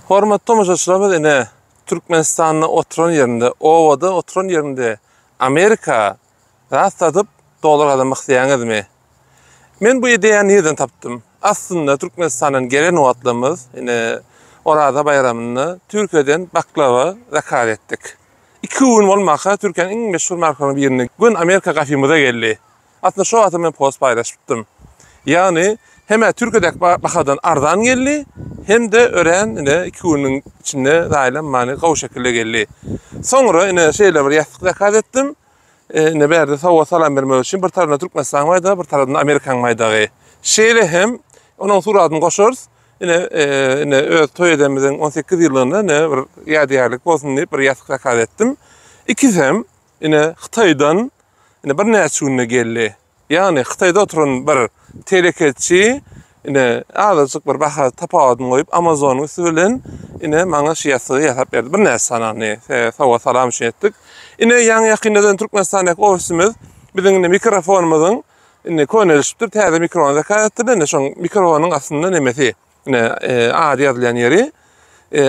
Hormatly tomoşaçylarymyz, ine Türkmenistanyň oturan ýerinde, owada oturan ýerinde Amerika rast satyp dolar kazanmak isteýäňizmi? Men bu ideýany nerden tapdym? Aslında Türkmenistanyň gelen wagtlarymyz, ine Orada bayramyny Türkiýeden baklava zakar etdik. 2 gün bolmaka Türkiýanyň iň meşhur markalaryndan birine gün Amerika kafemyza geldi. Aslında şu wagtda men post paýlaşypdym. Yani hem Türkiýedeki bakadan arzan geldi, hem de ören ine 2 günüň içinde zaýlan many gaw şekilde geldi. Soňra ine şeýle bir ýasyk zakar etdim. Ne berde sowga salam bermek üçin bir tarapdan Türkmenistan maýdagy, bir tarapdan Amerikan maýdagy. Şeýle hem onuň suratyny goşarys. Ine öz toy edemizin 18 ýylynda ne bir ýadyýarlyk bolsun diýip bir ýasyk zakar etdim. İkisem ine Hytaýdan ine bir näçe günne geldi. Yani Hytaýda oturan bir telekeçi ine azajyk bir baha tapawadyny goýup Amazonyň üstünden ine maňa şiýasy ýasap berdi. Bir näçe sanany sowga salam etdik. Ine ýaňy ýakyndan Türkmenistanyň ofisimiz biziň mikrofonumyzyň ine könelişipdir. Täze mikrofon zakar etdi. Ine şoň mikrofonyň aslında nemesi ine ady ýazylýan ýeri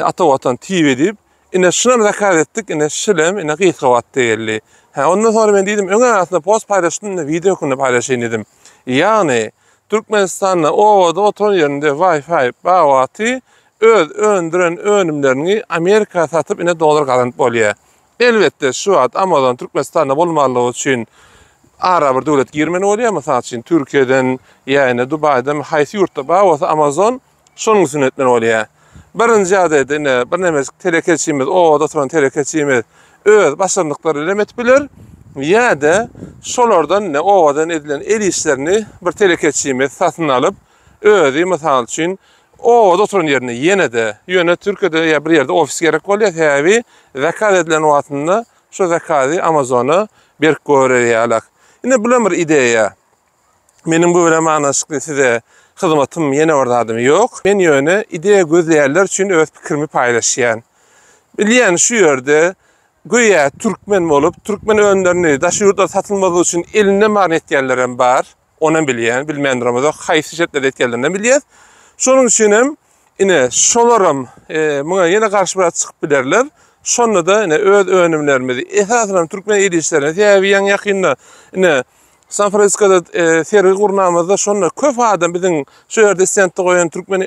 Atawatan TV diýip ine şuna zakar etdik. Ine şilem ine gysgawatdy geldi. Ondan sonra men diýdim, öňe aslında post paýlaşdym, video kunu paýlaşaýyn dedim. Yani Türkmenistanyň owada oturan ýerinde Wi-Fi bawaty öz öndüren önümlerini Amerika satyp ine dolar kazanyp bolýar. Elbetde şu wagt Amazon Türkmenistanda bolmalygy üçin ara bir döwlet girmeni bolýar, mysal üçin Türkiýeden ýa-ni Dubaýdan haýsy ýurtda bawasa Amazon şonuň üçin etmeli bolýar. Birinji ýagdaýda ine bir nemes telekeçimiz, owada oturan telekeçimiz öz başarynlyklary elemet biler, ýa-da şolardan ne owadan edilen el işlerini bir telekeçimiz satyn alyp, özü mysal üçin owada oturan ýerine ýene Türkiýede ýa bir ýerde ofis gerek bolýar, täbi zakar edilen wagtynda şu zakary Amazona berip görýärler. Ine bular bir ideýa. Menim bu bilen manaşykly size hyzmatym ýene ordadım ýok. Men ýöne ideýa gözleýärler üçin öz pikirimi paýlaşýan. Bilýän şu ýerde goýa Türkmen bolup, Türkmen önlerini daşy ýurtda satylmagy üçin eline many etýänler bar. Onu bilýän, bilmändirim, haýsy şertlerde etýänlerini bilýär. Şonuň üçin hem ine şolaram muňa ýene garşy bir çykyp bilerler. Şonda da ine öz önümlerimizi esaslan Türkmen edişlerine täbi ýaňy ýakynda ine San Francisco'da sergi gurnamyzda şonda köp adam biziň şu ýerde istentde goýan Türkmen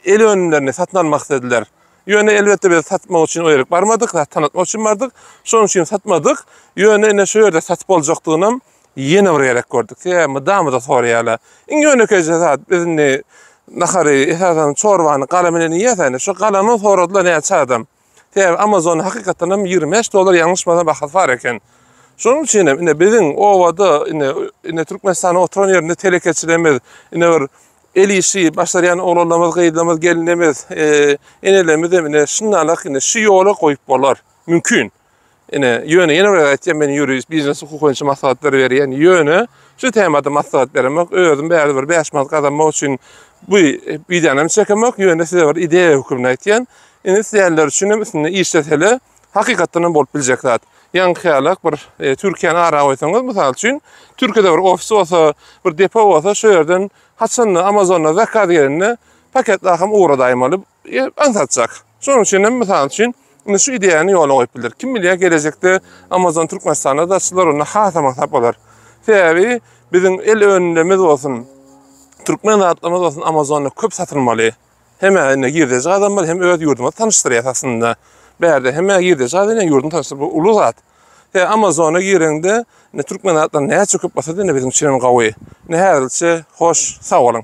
el önümlerini satyn almak istediler. Ýöne elbetde biz satmak üçin oýerik barmadyk, tanıtmak üçin bardyk. Şonuň üçin satmadyk. Ýöne ine şu ýerde satyp boljakdygyny ýene bir ýerek gördük. Mydamyda sorýarlar. Ýöne köjde bizni nahary esasan çorbany galamyny ýesene, şu galamy soradylar näçe adam. Amazon hakikaten $25 ýalňyşmadan bahas bar eken. Şonuň üçin ine biziň owada ine Türkmenistanyň oturan ýerinde telekeçilerimiz ine bir el işi başlayan oğlanlarımız, gayıdlarımız, gelinlerimiz, enelerimiz ine şunlarla ine şu yola koyup bolar. Mümkün. Ine ýöne ýene bir aýtýan men ýurist, biznes hukuk boýunça maslahatlar berýän ýöne şu temada maslahat bermek, özüm bäzi bir 5 manat kazanmak üçin bu videonymy çekmek ýöne size bir ideýa hukumyny aýtýan. Ine sizler üçin hem işleteli hakikaten bolup biljekler. Ýa-ni hyýalak bir Türkiýany ara goýsaňyz, mysal üçin Türkiýede bir ofis bolsa, bir depo bolsa, şu ýerden haçanly Amazon'a zakar ýerine paketler hem uğradaýym alyp ansatjak. Şonuň üçin hem mysal üçin şu ideýany ýola goýup bildir. Kim bilýär gelecekde Amazon Türkmenistana daşylar onu hasamak tapalar. Täbi biziň el önümlerimiz bolsun, Türkmen zatlarymyz bolsun Amazon'a köp satylmaly. Hem girdej adamlar hem öz ýurdumy tanışdyrýar aslında. Berde hem girdej adamlar ýurduny tanışdyr. Bu uly zat. Amazon'a girende Türkmen zatlar näçe köp basady ne biziň çinem gawy. Ne herçe hoş, sag bolun.